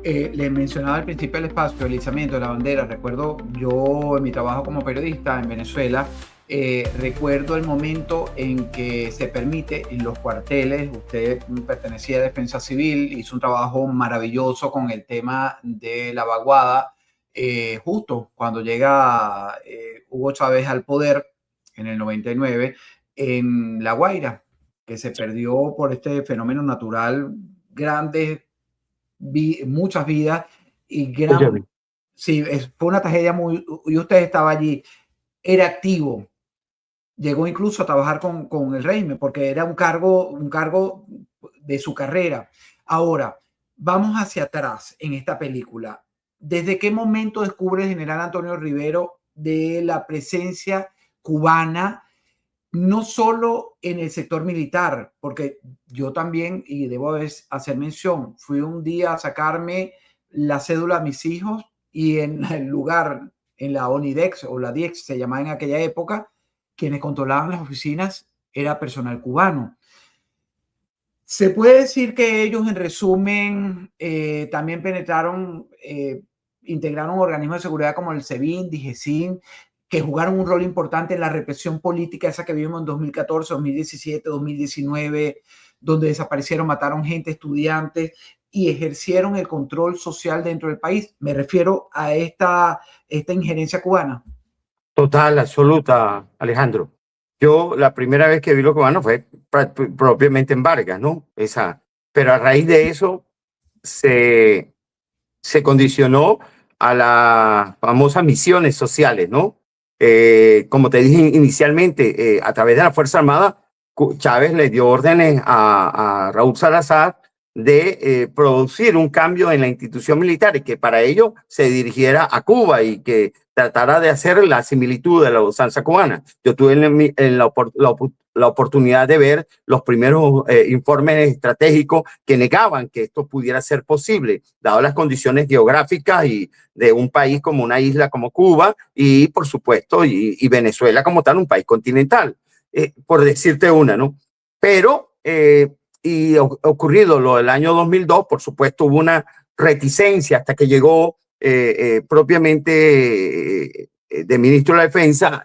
Le mencionaba al principio el espacio, el izamiento de la bandera. Recuerdo yo en mi trabajo como periodista en Venezuela, recuerdo el momento en que se permite en los cuarteles, usted pertenecía a Defensa Civil, hizo un trabajo maravilloso con el tema de la vaguada, justo cuando llega Hugo Chávez al poder en el 99 en La Guaira, que se perdió por este fenómeno natural grande, muchas vidas y Óyeme, sí, fue una tragedia muy, y usted estaba allí, era activo, llegó incluso a trabajar con el régimen porque era un cargo de su carrera. Ahora, vamos hacia atrás en esta película. ¿Desde qué momento descubre el general Antonio Rivero de la presencia cubana, no solo en el sector militar? Porque yo también, y debo hacer mención, fui un día a sacarme la cédula a mis hijos y en el lugar, en la ONIDEX o la DIEX se llamaba en aquella época, quienes controlaban las oficinas era personal cubano. Se puede decir que ellos, en resumen, también penetraron, integraron organismos de seguridad como el SEBIN, DIGESIN, que jugaron un rol importante en la represión política, esa que vivimos en 2014, 2017, 2019, donde desaparecieron, mataron gente, estudiantes, y ejercieron el control social dentro del país. Me refiero a esta injerencia cubana. total, absoluta, Alejandro. Yo la primera vez que vi los cubanos fue propiamente en Vargas, ¿no? Pero a raíz de eso se, se condicionó a las famosas misiones sociales, ¿no? Como te dije inicialmente, a través de la Fuerza Armada, Chávez le dio órdenes a Raúl Salazar de producir un cambio en la institución militar y que para ello se dirigiera a Cuba y que tratara de hacer la similitud de la usanza cubana. Yo tuve la oportunidad de ver los primeros informes estratégicos que negaban que esto pudiera ser posible, dadas las condiciones geográficas y de un país como una isla como Cuba y, por supuesto, y Venezuela como tal, un país continental, por decirte una, ¿no? Pero, ocurrido lo del año 2002, por supuesto, hubo una reticencia hasta que llegó propiamente de ministro de la Defensa,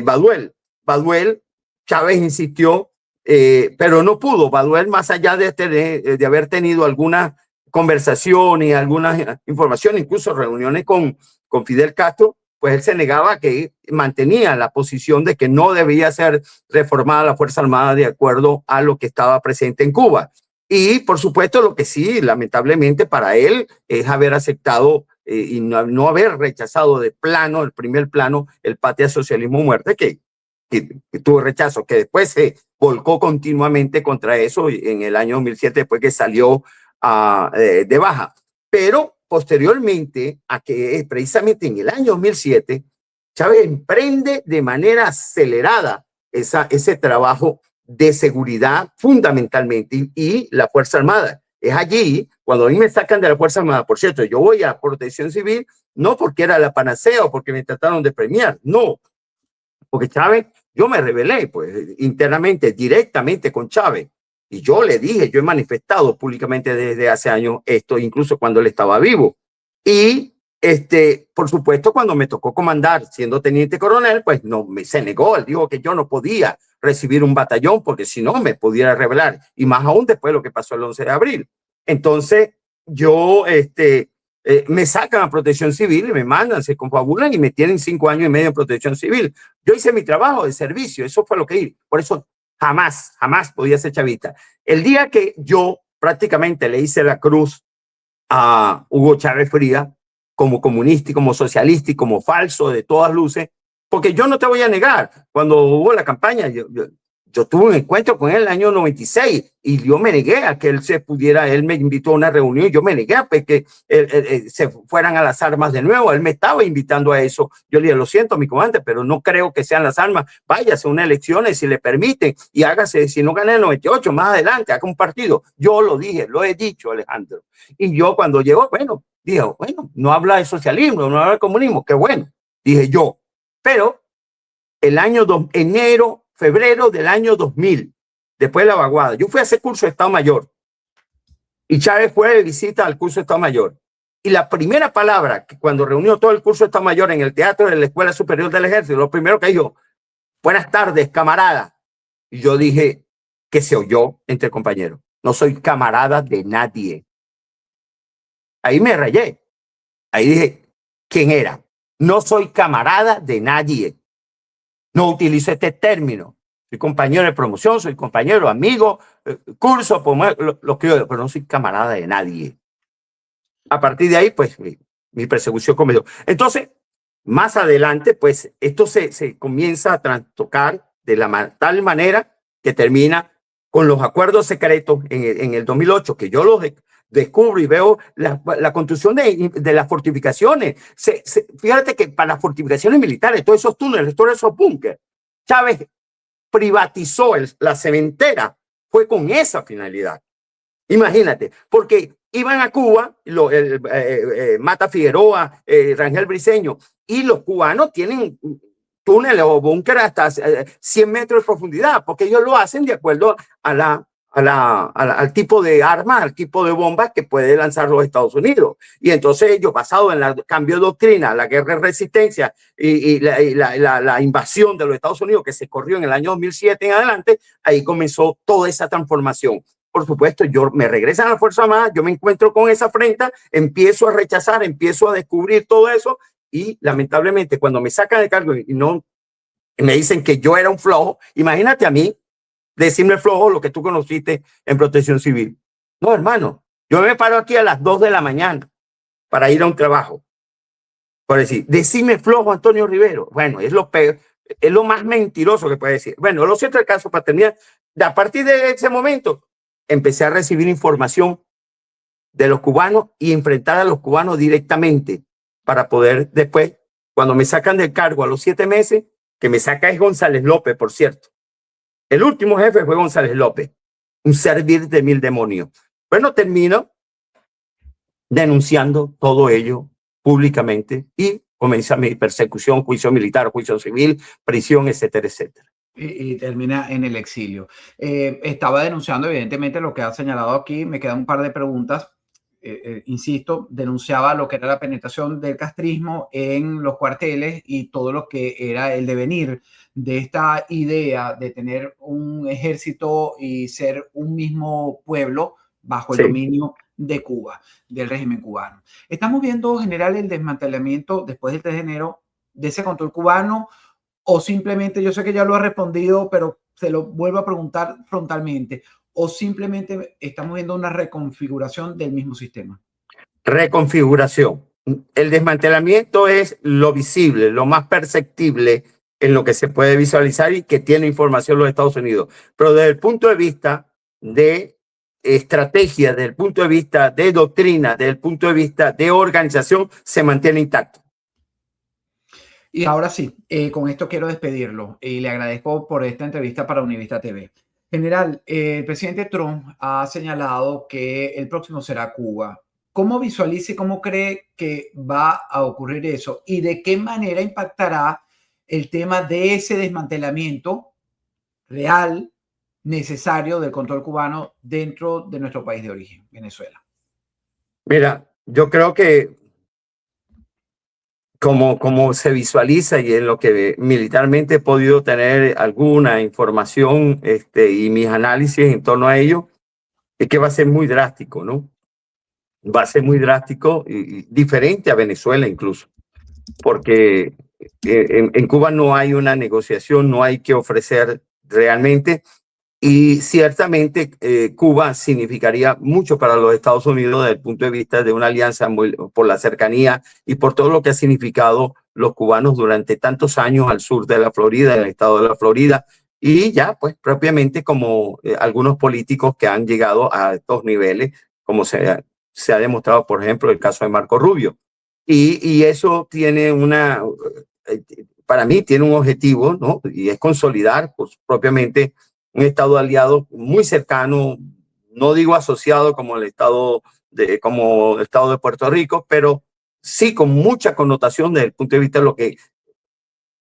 Baduel. Baduel, Chávez insistió, pero no pudo. Baduel, más allá de haber tenido algunas conversaciones, algunas informaciones, incluso reuniones con Fidel Castro, pues él se negaba, que mantenía la posición de que no debía ser reformada la Fuerza Armada de acuerdo a lo que estaba presente en Cuba. Y por supuesto lo que sí, lamentablemente para él, es haber aceptado y no haber rechazado de plano, el primer plano, el Patria Socialismo Muerte, que tuvo rechazo, que después se volcó continuamente contra eso en el año 2007, después que salió de baja. Pero posteriormente, a que precisamente en el año 2007, Chávez emprende de manera acelerada ese trabajo de seguridad fundamentalmente y la Fuerza Armada. Es allí, cuando a mí me sacan de la Fuerza Armada, por cierto, yo voy a Protección Civil, no porque era la panacea o porque me trataron de premiar, no, porque Chávez, yo me rebelé pues internamente, directamente con Chávez. Y yo le dije, yo he manifestado públicamente desde hace años esto, incluso cuando él estaba vivo. Y por supuesto, cuando me tocó comandar siendo teniente coronel, pues no se negó. Él dijo que yo no podía recibir un batallón porque si no me pudiera rebelar. Y más aún después de lo que pasó el 11 de abril. Entonces, yo me sacan a Protección Civil y me mandan, se confabulan y me tienen 5 años y medio en Protección Civil. Yo hice mi trabajo de servicio, eso fue lo que hice. Por eso jamás, jamás podía ser chavista. El día que yo prácticamente le hice la cruz a Hugo Chávez Frías como comunista y como socialista y como falso de todas luces, porque yo no te voy a negar, cuando hubo la campaña, yo tuve un encuentro con él en el año 96 y yo me negué a que él se pudiera, él me invitó a una reunión, yo me negué a que se fueran a las armas de nuevo, él me estaba invitando a eso. Yo le dije, lo siento, mi comandante, pero no creo que sean las armas, váyase a unas elecciones si le permiten y hágase, si no gana el 98, más adelante, haga un partido. Yo lo dije, lo he dicho, Alejandro. Y yo cuando llegó, bueno, dije, bueno, no habla de socialismo, no habla de comunismo, qué bueno, dije yo. Pero el año enero, febrero del año 2000, después de la vaguada, yo fui a ese curso de Estado Mayor Y Chávez fue de visita al curso de Estado Mayor. Y la primera palabra, que cuando reunió todo el curso de Estado Mayor en el teatro de la Escuela Superior del Ejército, lo primero que dijo, buenas tardes, camarada. Y yo dije, que se oyó entre compañeros, no soy camarada de nadie. Ahí me rayé. Ahí dije, ¿quién era? No soy camarada de nadie. No utilizo este término. Soy compañero de promoción, soy compañero, amigo, curso, lo que yo, pero no soy camarada de nadie. A partir de ahí, pues, mi persecución comenzó. Entonces, más adelante, pues, esto se comienza a trastocar de tal manera que termina con los acuerdos secretos en el 2008, que yo los descubro y veo la construcción de las fortificaciones. Fíjate que para las fortificaciones militares, todos esos túneles, todos esos búnkeres, Chávez privatizó la cementera, fue con esa finalidad. Imagínate, porque iban a Cuba, Mata Figueroa, Rangel Briceño, y los cubanos tienen túneles o búnkeres hasta 100 metros de profundidad, porque ellos lo hacen de acuerdo al tipo de armas, al tipo de bombas que puede lanzar los Estados Unidos. Y entonces ellos, basado en el cambio de doctrina, la guerra de resistencia y la invasión de los Estados Unidos que se corrió en el año 2007 en adelante, ahí comenzó toda esa transformación. Por supuesto, me regresan a la Fuerza Armada, yo me encuentro con esa afrenta, empiezo a rechazar, empiezo a descubrir todo eso y lamentablemente cuando me sacan de cargo y me dicen que yo era un flojo, imagínate a mí decirme flojo lo que tú conociste en Protección Civil. No, hermano, yo me paro aquí a las 2 de la mañana para ir a un trabajo. Por decir, decime flojo, Antonio Rivero. Bueno, es lo peor, es lo más mentiroso que puede decir. Bueno, lo cierto del caso, para terminar, a partir de ese momento, empecé a recibir información de los cubanos y enfrentar a los cubanos directamente para poder después, cuando me sacan del cargo a los 7 meses, que me saca es González López, por cierto. El último jefe fue González López, un servir de mil demonios. Bueno, termino denunciando todo ello públicamente y comienza mi persecución, juicio militar, juicio civil, prisión, etcétera, etcétera. Y termina en el exilio. Estaba denunciando evidentemente lo que ha señalado aquí. Me quedan un par de preguntas. Insisto, denunciaba lo que era la penetración del castrismo en los cuarteles y todo lo que era el devenir de esta idea de tener un ejército y ser un mismo pueblo bajo el dominio de Cuba, del régimen cubano. Estamos viendo, general, el desmantelamiento después del 3 de enero de ese control cubano, o simplemente, yo sé que ya lo ha respondido, pero se lo vuelvo a preguntar frontalmente, o simplemente estamos viendo una reconfiguración del mismo sistema. Reconfiguración. El desmantelamiento es lo visible, lo más perceptible en lo que se puede visualizar y que tiene información los Estados Unidos. Pero desde el punto de vista de estrategia, desde el punto de vista de doctrina, desde el punto de vista de organización, se mantiene intacto. Y ahora sí, con esto quiero despedirlo y le agradezco por esta entrevista para Univista TV. General, el presidente Trump ha señalado que el próximo será Cuba. ¿Cómo visualiza y cómo cree que va a ocurrir eso? ¿Y de qué manera impactará el tema de ese desmantelamiento real, necesario del control cubano dentro de nuestro país de origen, Venezuela? Mira, yo creo que como se visualiza y en lo que militarmente he podido tener alguna información y mis análisis en torno a ello, es que va a ser muy drástico, ¿no? Va a ser muy drástico y diferente a Venezuela incluso, porque en Cuba no hay una negociación, no hay que ofrecer realmente. Y ciertamente Cuba significaría mucho para los Estados Unidos desde el punto de vista de una alianza por la cercanía y por todo lo que ha significado los cubanos durante tantos años al sur de la Florida, en el estado de la Florida, y ya pues propiamente como algunos políticos que han llegado a estos niveles, como se ha demostrado, por ejemplo, el caso de Marco Rubio. Y eso tiene para mí tiene un objetivo, ¿no? Y es consolidar pues, propiamente un Estado aliado muy cercano, no digo asociado como el Estado de Puerto Rico, pero sí con mucha connotación desde el punto de vista de lo que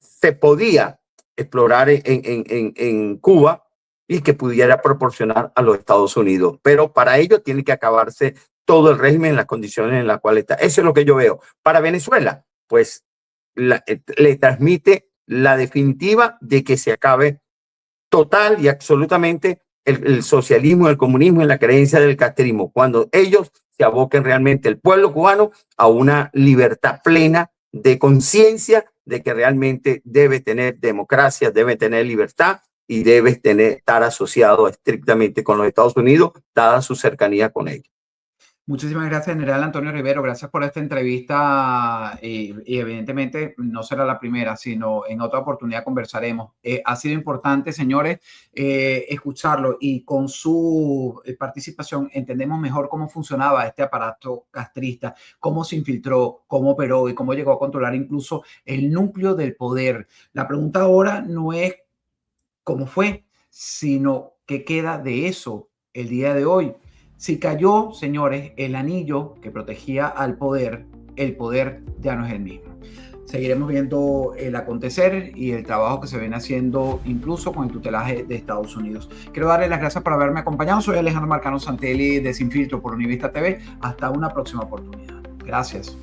se podía explorar en Cuba y que pudiera proporcionar a los Estados Unidos. Pero para ello tiene que acabarse todo el régimen en las condiciones en las cuales está. Eso es lo que yo veo. Para Venezuela, pues le transmite la definitiva de que se acabe total y absolutamente el socialismo, el comunismo y la creencia del castrismo, cuando ellos se aboquen realmente el pueblo cubano a una libertad plena de conciencia de que realmente debe tener democracia, debe tener libertad y debe estar asociado estrictamente con los Estados Unidos, dada su cercanía con ellos. Muchísimas gracias, general Antonio Rivero. Gracias por esta entrevista y evidentemente no será la primera, sino en otra oportunidad conversaremos. Ha sido importante, señores, escucharlo y con su participación entendemos mejor cómo funcionaba este aparato castrista, cómo se infiltró, cómo operó y cómo llegó a controlar incluso el núcleo del poder. La pregunta ahora no es cómo fue, sino qué queda de eso el día de hoy. Si cayó, señores, el anillo que protegía al poder, el poder ya no es el mismo. Seguiremos viendo el acontecer y el trabajo que se viene haciendo incluso con el tutelaje de Estados Unidos. Quiero darle las gracias por haberme acompañado. Soy Alejandro Marcano Santelli de Sin Filtro por Univista TV. Hasta una próxima oportunidad. Gracias.